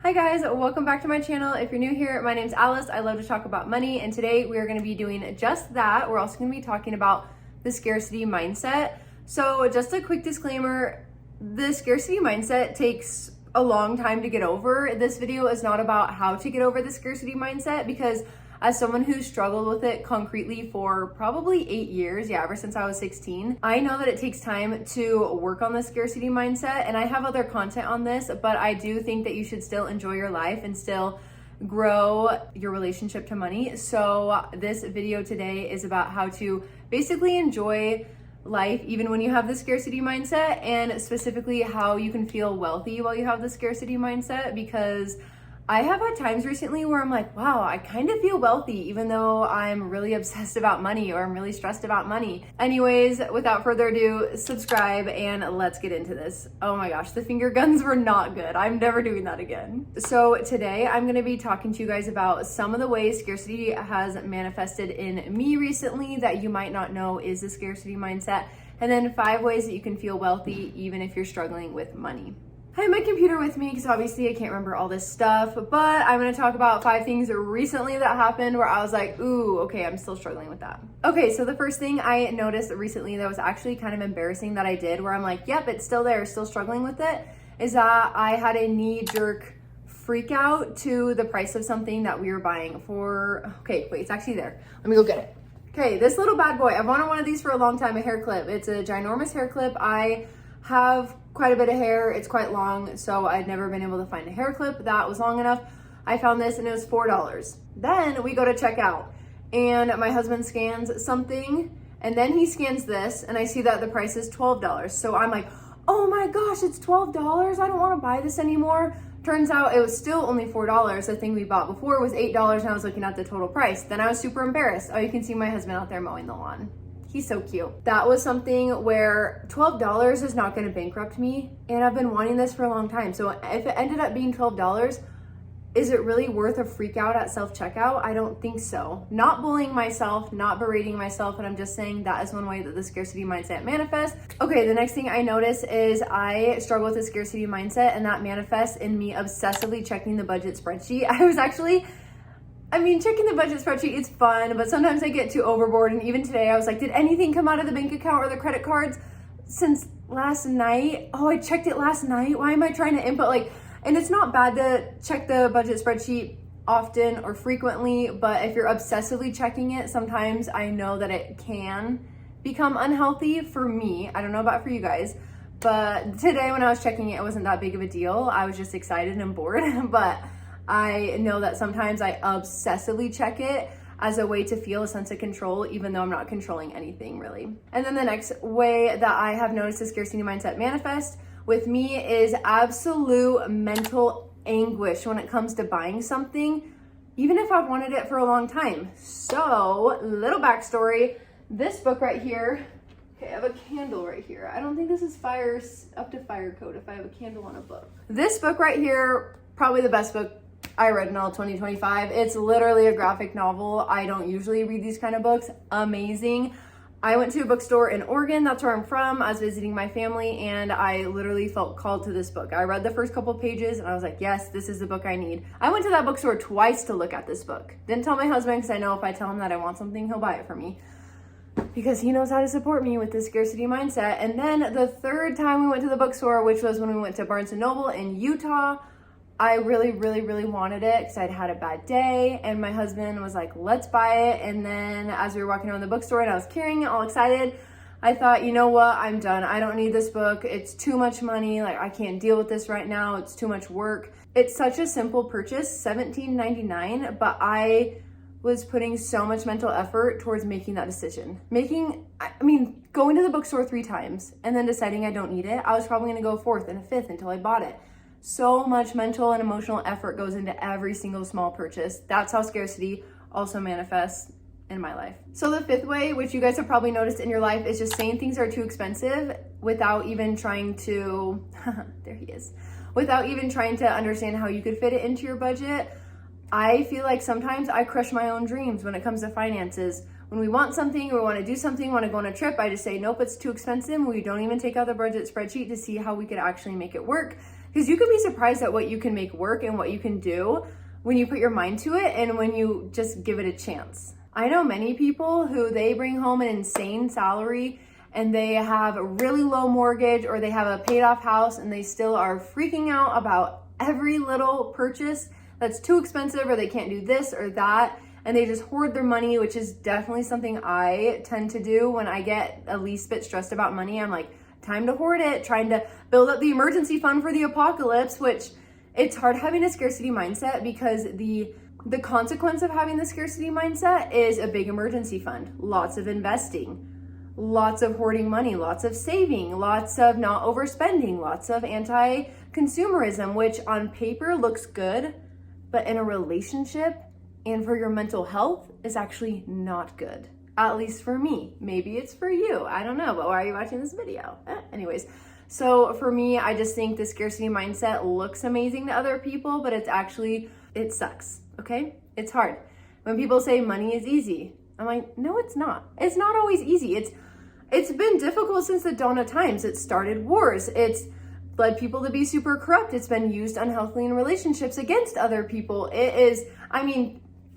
Hi guys, welcome back to my channel. If you're new here, my name's Alice. I love to talk about money, and today we are going to be doing just that. We're also going to be talking about the scarcity mindset. So just a quick disclaimer, the scarcity mindset takes a long time to get over. This video is not about how to get over the scarcity mindset, because as someone who's struggled with it concretely for probably 8 years, ever since I was 16, I know that it takes time to work on the scarcity mindset, and I have other content on this, but I do think that you should still enjoy your life and still grow your relationship to money. So this video today is about how to basically enjoy life even when you have the scarcity mindset, and specifically how you can feel wealthy while you have the scarcity mindset, because I have had times recently where I'm like, wow, I kind of feel wealthy even though I'm really obsessed about money or I'm really stressed about money. Anyways, without further ado, subscribe and let's get into this. Oh my gosh, the finger guns were not good. I'm never doing that again. So today I'm gonna be talking to you guys about some of the ways scarcity has manifested in me recently that you might not know is the scarcity mindset, and then 5 ways that you can feel wealthy even if you're struggling with money. I have my computer with me because obviously I can't remember all this stuff, but I'm going to talk about 5 things recently that happened where I was like, ooh, okay, I'm still struggling with that. Okay, so the first thing I noticed recently that was actually kind of embarrassing that I did, where I'm like, yep, it's still there, still struggling with it, is that I had a knee-jerk freak out to the price of something that we were buying for, okay, wait, it's actually there. Let me go get it. Okay, this little bad boy, I've wanted one of these for a long time, a hair clip. It's a ginormous hair clip. I have quite a bit of hair, it's quite long, so I'd never been able to find a hair clip that was long enough. I found this and it was $4. Then we go to checkout and my husband scans something, and then he scans this and I see that the price is $12. So I'm like, oh my gosh, it's $12. I don't want to buy this anymore. Turns out it was still only $4. The thing we bought before was $8, and I was looking at the total price. Then I was super embarrassed. Oh, you can see my husband out there mowing the lawn. He's so cute. That was something where $12 is not going to bankrupt me, and I've been wanting this for a long time. So if it ended up being $12, is it really worth a freak out at self-checkout? I don't think so. Not bullying myself, not berating myself, but I'm just saying that is one way that the scarcity mindset manifests. Okay, the next thing I notice is I struggle with the scarcity mindset, and that manifests in me obsessively checking the budget spreadsheet. Checking the budget spreadsheet is fun, but sometimes I get too overboard. And even today, I was like, did anything come out of the bank account or the credit cards since last night? Oh, I checked it last night. Why am I trying to input? And it's not bad to check the budget spreadsheet often or frequently, but if you're obsessively checking it, sometimes I know that it can become unhealthy for me. I don't know about for you guys, but today when I was checking it, it wasn't that big of a deal. I was just excited and bored, but I know that sometimes I obsessively check it as a way to feel a sense of control, even though I'm not controlling anything really. And then the next way that I have noticed the scarcity mindset manifest with me is absolute mental anguish when it comes to buying something, even if I've wanted it for a long time. So, little backstory, this book right here, okay, I have a candle right here. I don't think this is up to fire code if I have a candle on a book. This book right here, probably the best book I read in all 2025. It's literally a graphic novel. I don't usually read these kind of books. Amazing. I went to a bookstore in Oregon, that's where I'm from. I was visiting my family and I literally felt called to this book. I read the first couple pages and I was like, yes, this is the book I need. I went to that bookstore twice to look at this book. Didn't tell my husband, because I know if I tell him that I want something, he'll buy it for me, because he knows how to support me with this scarcity mindset. And then the third time we went to the bookstore, which was when we went to Barnes & Noble in Utah, I really wanted it because I'd had a bad day, and my husband was like, let's buy it. And then as we were walking around the bookstore and I was carrying it all excited, I thought, you know what, I'm done. I don't need this book. It's too much money. I can't deal with this right now. It's too much work. It's such a simple purchase, $17.99, but I was putting so much mental effort towards making that decision. Going to the bookstore 3 times and then deciding I don't need it. I was probably gonna go 4th and a 5th until I bought it. So much mental and emotional effort goes into every single small purchase. That's how scarcity also manifests in my life. So the 5th way, which you guys have probably noticed in your life, is just saying things are too expensive without even trying to, there he is, without even trying to understand how you could fit it into your budget. I feel like sometimes I crush my own dreams when it comes to finances. When we want something or we want to do something, want to go on a trip, I just say, nope, it's too expensive. We don't even take out the budget spreadsheet to see how we could actually make it work. Because you can be surprised at what you can make work and what you can do when you put your mind to it and when you just give it a chance. I know many people who they bring home an insane salary and they have a really low mortgage or they have a paid off house and they still are freaking out about every little purchase that's too expensive or they can't do this or that. And they just hoard their money, which is definitely something I tend to do when I get a least bit stressed about money. I'm like, time to hoard it, trying to build up the emergency fund for the apocalypse, which it's hard having a scarcity mindset because the consequence of having the scarcity mindset is a big emergency fund, lots of investing, lots of hoarding money, lots of saving, lots of not overspending, lots of anti-consumerism, which on paper looks good, but in a relationship and for your mental health is actually not good. At least for me. Maybe it's for you. I don't know, but why are you watching this video? Anyways, so for me, I just think the scarcity mindset looks amazing to other people, but it sucks, okay? It's hard. When people say money is easy, I'm like, no, it's not. It's not always easy. It's been difficult since the dawn of times. It started wars. It's led people to be super corrupt. It's been used unhealthily in relationships against other people.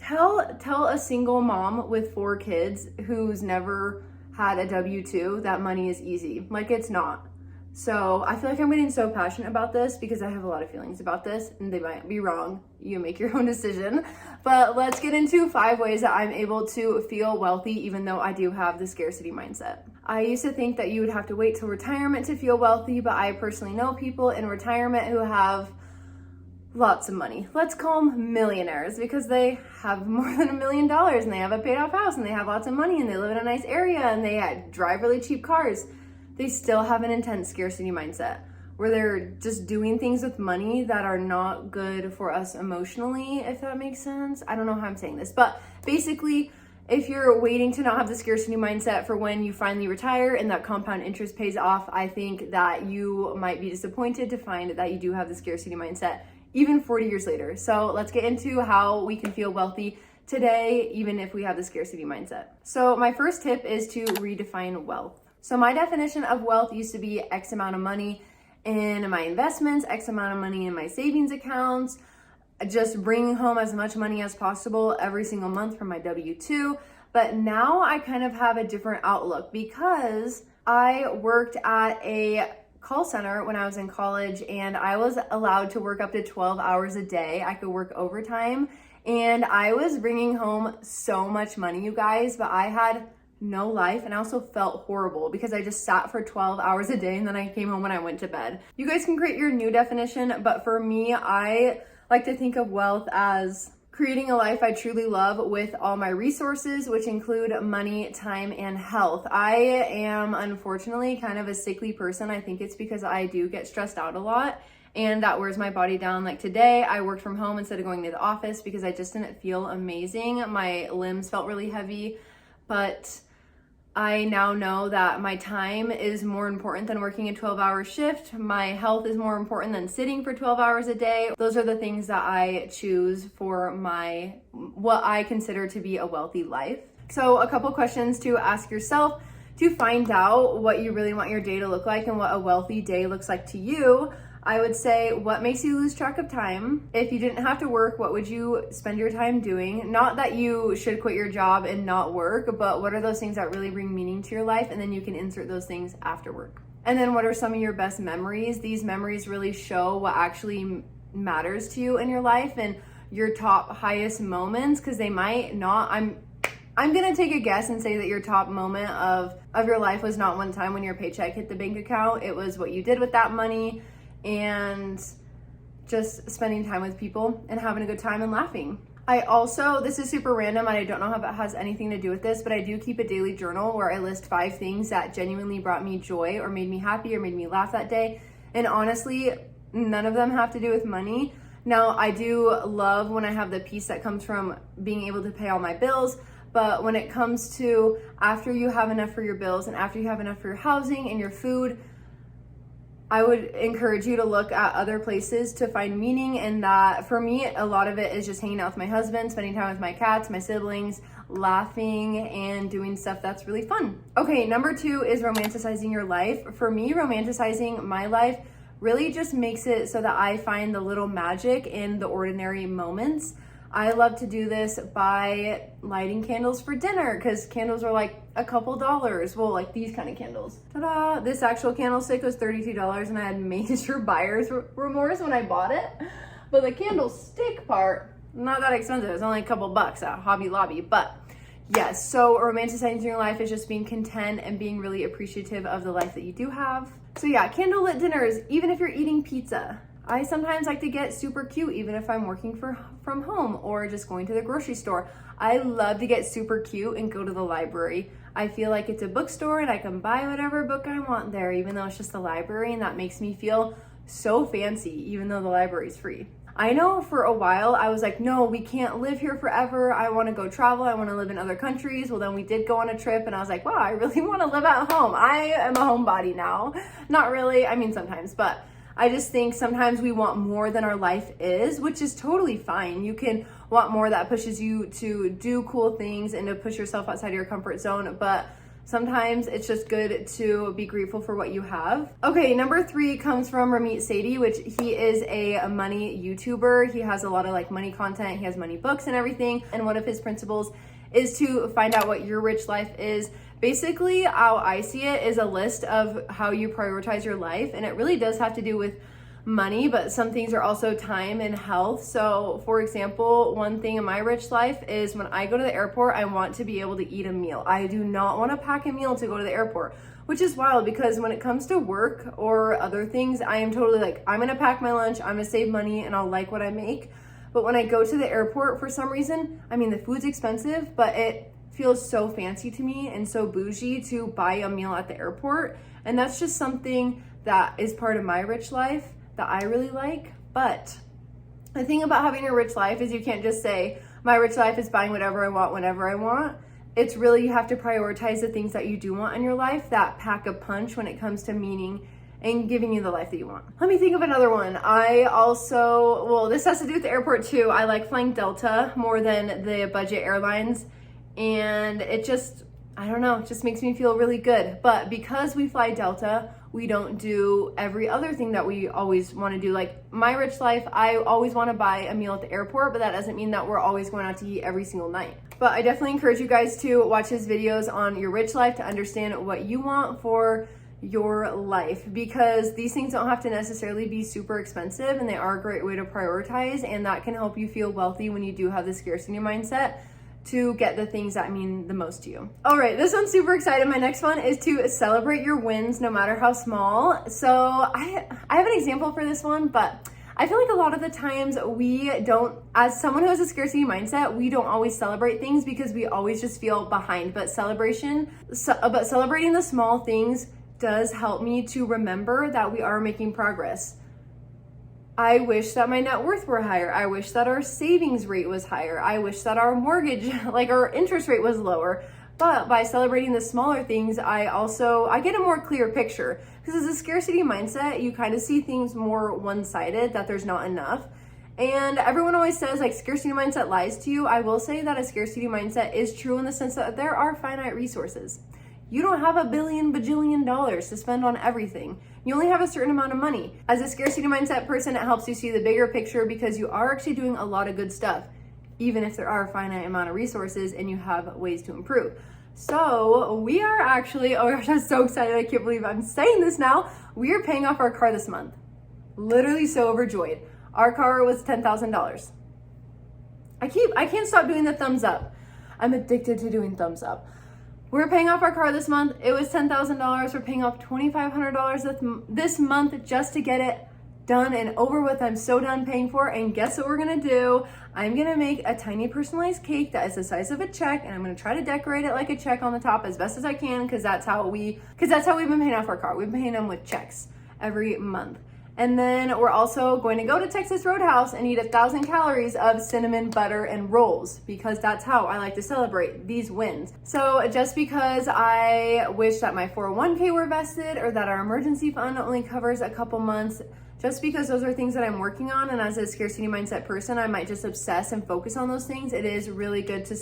Tell a single mom with 4 kids who's never had a W-2 that money is easy. Like, it's not. So I feel like I'm getting so passionate about this because I have a lot of feelings about this and they might be wrong. You make your own decision. But let's get into 5 ways that I'm able to feel wealthy even though I do have the scarcity mindset. I used to think that you would have to wait till retirement to feel wealthy, but I personally know people in retirement who have lots of money. Let's call them millionaires because they have more than $1 million and they have a paid off house and they have lots of money and they live in a nice area and they drive really cheap cars. They still have an intense scarcity mindset where they're just doing things with money that are not good for us emotionally, if that makes sense. I don't know how I'm saying this, but basically, if you're waiting to not have the scarcity mindset for when you finally retire and that compound interest pays off, I think that you might be disappointed to find that you do have the scarcity mindset even 40 years later. So let's get into how we can feel wealthy today, even if we have the scarcity mindset. So my first tip is to redefine wealth. So my definition of wealth used to be X amount of money in my investments, X amount of money in my savings accounts, just bringing home as much money as possible every single month from my W-2. But now I kind of have a different outlook because I worked at a call center when I was in college and I was allowed to work up to 12 hours a day. I could work overtime and I was bringing home so much money, you guys, but I had no life and I also felt horrible because I just sat for 12 hours a day and then I came home and I went to bed. You guys can create your new definition, but for me, I like to think of wealth as creating a life I truly love with all my resources, which include money, time, and health. I am unfortunately kind of a sickly person. I think it's because I do get stressed out a lot and that wears my body down. Like today, I worked from home instead of going to the office because I just didn't feel amazing. My limbs felt really heavy, but I now know that my time is more important than working a 12-hour shift. My health is more important than sitting for 12 hours a day. Those are the things that I choose for what I consider to be a wealthy life. So a couple questions to ask yourself to find out what you really want your day to look like and what a wealthy day looks like to you. I would say, what makes you lose track of time? If you didn't have to work, what would you spend your time doing? Not that you should quit your job and not work, but what are those things that really bring meaning to your life? And then you can insert those things after work. And then what are some of your best memories? These memories really show what actually matters to you in your life and your top highest moments, because they might not. I'm gonna take a guess and say that your top moment of your life was not one time when your paycheck hit the bank account. It was what you did with that money and just spending time with people and having a good time and laughing. I also, this is super random and I don't know if it has anything to do with this, but I do keep a daily journal where I list 5 things that genuinely brought me joy or made me happy or made me laugh that day. And honestly, none of them have to do with money. Now, I do love when I have the peace that comes from being able to pay all my bills, but when it comes to after you have enough for your bills and after you have enough for your housing and your food, I would encourage you to look at other places to find meaning in that. For me, a lot of it is just hanging out with my husband, spending time with my cats, my siblings, laughing, and doing stuff that's really fun. Okay, number 2 is romanticizing your life. For me, romanticizing my life really just makes it so that I find the little magic in the ordinary moments. I love to do this by lighting candles for dinner because candles are like a couple dollars. Well, like these kind of candles. Ta-da! This actual candlestick was $32 and I had major buyer's remorse when I bought it. But the candlestick part, not that expensive. It's only a couple bucks at Hobby Lobby. But yes, so romanticizing your life is just being content and being really appreciative of the life that you do have. So yeah, candlelit dinners, even if you're eating pizza. I sometimes like to get super cute even if I'm working from home or just going to the grocery store. I love to get super cute and go to the library. I feel like it's a bookstore and I can buy whatever book I want there, even though it's just a library, and that makes me feel so fancy, even though the library is free. I know for a while I was like, no, we can't live here forever. I want to go travel. I want to live in other countries. Well, then we did go on a trip and I was like, wow, I really want to live at home. I am a homebody now. Not really. I mean, sometimes, but I just think sometimes we want more than our life is, which is totally fine. You can want more that pushes you to do cool things and to push yourself outside of your comfort zone, but sometimes it's just good to be grateful for what you have. Okay, number 3 comes from Ramit Sethi, which he is a money YouTuber. He has a lot of like money content. He has money books and everything. And one of his principles is to find out what your rich life is. Basically, how I see it is a list of how you prioritize your life. And it really does have to do with money, but some things are also time and health. So for example, one thing in my rich life is when I go to the airport, I want to be able to eat a meal. I do not want to pack a meal to go to the airport, which is wild because when it comes to work or other things, I am totally like, I'm going to pack my lunch, I'm going to save money, and I'll like what I make. But when I go to the airport, for some reason, I mean, the food's expensive, but it feels so fancy to me and so bougie to buy a meal at the airport. And that's just something that is part of my rich life that I really like. But the thing about having a rich life is you can't just say, my rich life is buying whatever I want whenever I want. It's really, you have to prioritize the things that you do want in your life that pack a punch when it comes to meaning and giving you the life that you want. Let me think of another one. I also, well, this has to do with the airport too. I like flying Delta more than the budget airlines. And it just, I don't know, it just makes me feel really good. But because we fly Delta, we don't do every other thing that we always want to do. Like my rich life, I always want to buy a meal at the airport, but that doesn't mean that we're always going out to eat every single night. But I definitely encourage you guys to watch his videos on your rich life to understand what you want for your life, because these things don't have to necessarily be super expensive, and they are a great way to prioritize, and that can help you feel wealthy when you do have the scarcity mindset to get the things that mean the most to you. All right, this one's super exciting. My next one is to celebrate your wins no matter how small. So I have an example for this one, but I feel like a lot of the times we don't, as someone who has a scarcity mindset, we don't always celebrate things because we always just feel behind. But celebrating the small things does help me to remember that we are making progress. I wish that my net worth were higher. I wish that our savings rate was higher. I wish that our mortgage, like our interest rate was lower. But by celebrating the smaller things, I get a more clear picture. Because as a scarcity mindset, you kind of see things more one-sided, that there's not enough. And everyone always says like scarcity mindset lies to you. I will say that a scarcity mindset is true in the sense that there are finite resources. You don't have $1 billion bajillion to spend on everything. You only have a certain amount of money. As a scarcity mindset person, it helps you see the bigger picture because you are actually doing a lot of good stuff, even if there are a finite amount of resources and you have ways to improve. So we are actually, oh my gosh, I'm so excited. I can't believe I'm saying this now. We are paying off our car this month. Literally so overjoyed. Our car was $10,000. I can't stop doing the thumbs up. I'm addicted to doing thumbs up. We're paying off our car this month. It was $10,000. We're paying off $2,500 this month just to get it done and over with. I'm so done paying for it. And guess what we're gonna do? I'm gonna make a tiny personalized cake that is the size of a check, and I'm gonna try to decorate it like a check on the top as best as I can, because that's how we've been paying off our car. We've been paying them with checks every month. And then we're also going to go to Texas Roadhouse and eat 1,000 calories of cinnamon butter and rolls, because that's how I like to celebrate these wins. So just because I wish that my 401k were vested or that our emergency fund only covers a couple months, just because those are things that I'm working on, and as a scarcity mindset person, I might just obsess and focus on those things. It is really good to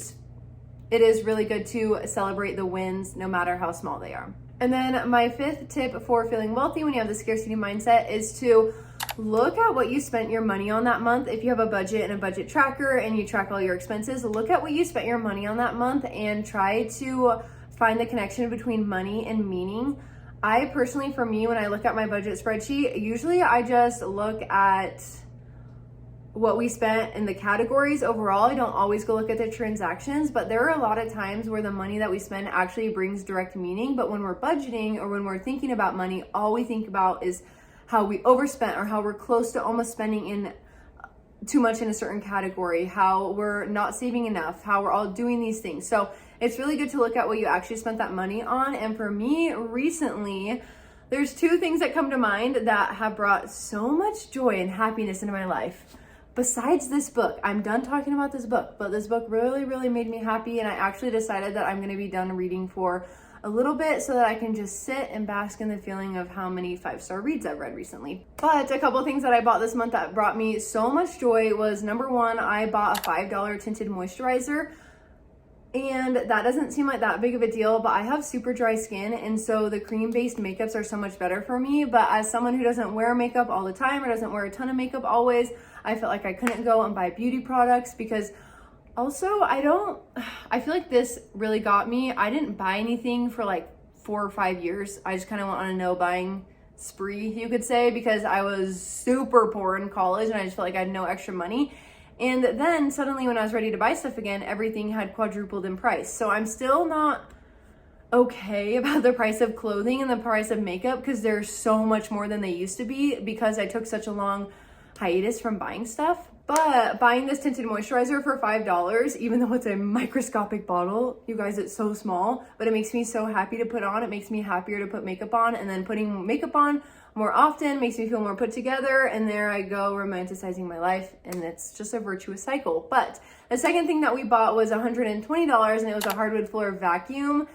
celebrate the wins no matter how small they are. And then my fifth tip for feeling wealthy when you have the scarcity mindset is to look at what you spent your money on that month. If you have a budget and a budget tracker and you track all your expenses, look at what you spent your money on that month and try to find the connection between money and meaning. I personally, for me, when I look at my budget spreadsheet, usually I just look at what we spent in the categories overall. I don't always go look at the transactions, but there are a lot of times where the money that we spend actually brings direct meaning. But when we're budgeting or when we're thinking about money, all we think about is how we overspent or how we're close to almost spending in too much in a certain category, how we're not saving enough, how we're all doing these things. So it's really good to look at what you actually spent that money on. And for me recently, there's two things that come to mind that have brought so much joy and happiness into my life. Besides this book, I'm done talking about this book, but this book really, really made me happy. And I actually decided that I'm going to be done reading for a little bit so that I can just sit and bask in the feeling of how many 5-star reads I've read recently. But a couple things that I bought this month that brought me so much joy was, number one, I bought a $5 tinted moisturizer. And that doesn't seem like that big of a deal, but I have super dry skin, and so the cream-based makeups are so much better for me. But as someone who doesn't wear makeup all the time or doesn't wear a ton of makeup always, I felt like I couldn't go and buy beauty products because also I feel like this really got me. I didn't buy anything for like 4 or 5 years. I just kind of went on a no buying spree, you could say, because I was super poor in college and I just felt like I had no extra money. And then suddenly when I was ready to buy stuff again, everything had quadrupled in price. So I'm still not okay about the price of clothing and the price of makeup because they're so much more than they used to be because I took such a long hiatus from buying stuff. But buying this tinted moisturizer for $5, even though it's a microscopic bottle, you guys, it's so small, but it makes me so happy to put on. It makes me happier to put makeup on, and then putting makeup on more often makes me feel more put together, and there I go romanticizing my life, and it's just a virtuous cycle. But the second thing that we bought was $120, and it was a hardwood floor vacuum.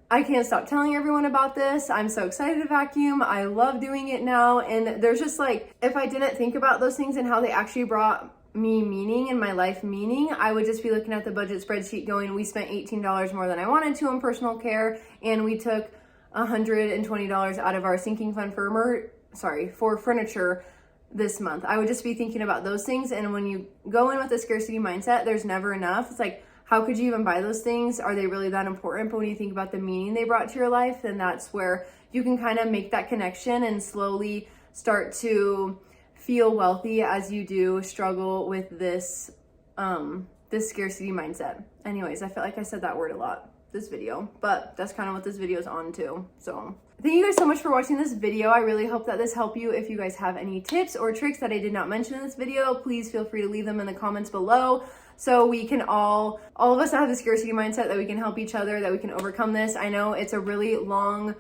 I can't stop telling everyone about this. I'm so excited to vacuum. I love doing it now. And there's just like, if I didn't think about those things and how they actually brought me meaning and my life meaning, I would just be looking at the budget spreadsheet going, we spent $18 more than I wanted to on personal care, and we took $120 out of our sinking fund for furniture this month. I would just be thinking about those things. And when you go in with a scarcity mindset, there's never enough. It's like, how could you even buy those things? Are they really that important? But when you think about the meaning they brought to your life, then that's where you can kind of make that connection and slowly start to feel wealthy as you do struggle with this scarcity mindset. Anyways, I felt like I said that word a lot this video, but that's kind of what this video is on to. So thank you guys so much for watching this video. I really hope that this helped you. If you guys have any tips or tricks that I did not mention in this video, please feel free to leave them in the comments below, so we can all of us that have the scarcity mindset, that we can help each other, that we can overcome this. I know it's a really long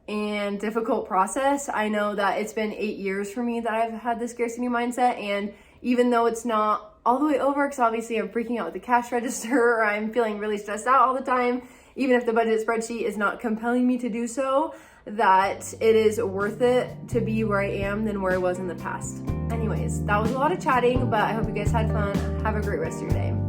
and difficult process. I know that it's been 8 years for me that I've had the scarcity mindset, and even though it's not all the way over, because obviously I'm freaking out with the cash register, or I'm feeling really stressed out all the time, even if the budget spreadsheet is not compelling me to do so, that it is worth it to be where I am than where I was in the past. Anyways, that was a lot of chatting, but I hope you guys had fun. Have a great rest of your day.